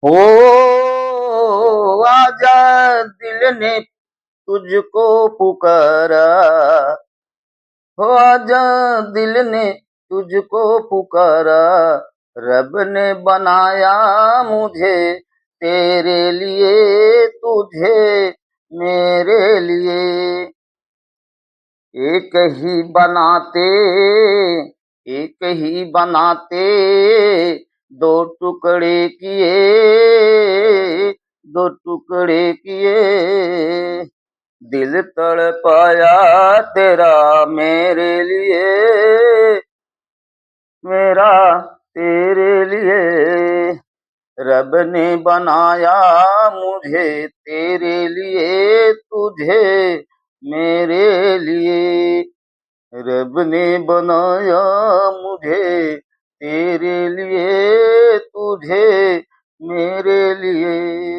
हो आजा दिल ने तुझको पुकारा, हो आजा दिल ने तुझको पुकारा, रब ने बनाया मुझे तेरे लिए, तुझे मेरे लिए। एक ही बनाते, एक ही बनाते, दो टुकड़े किए, दो टुकड़े किए। दिल तड़पाया तेरा मेरे लिए, मेरा तेरे लिए। रब ने बनाया मुझे तेरे लिए, तुझे मेरे लिए। रब ने बनाया मुझे तेरे लिए, तुझे मेरे लिए।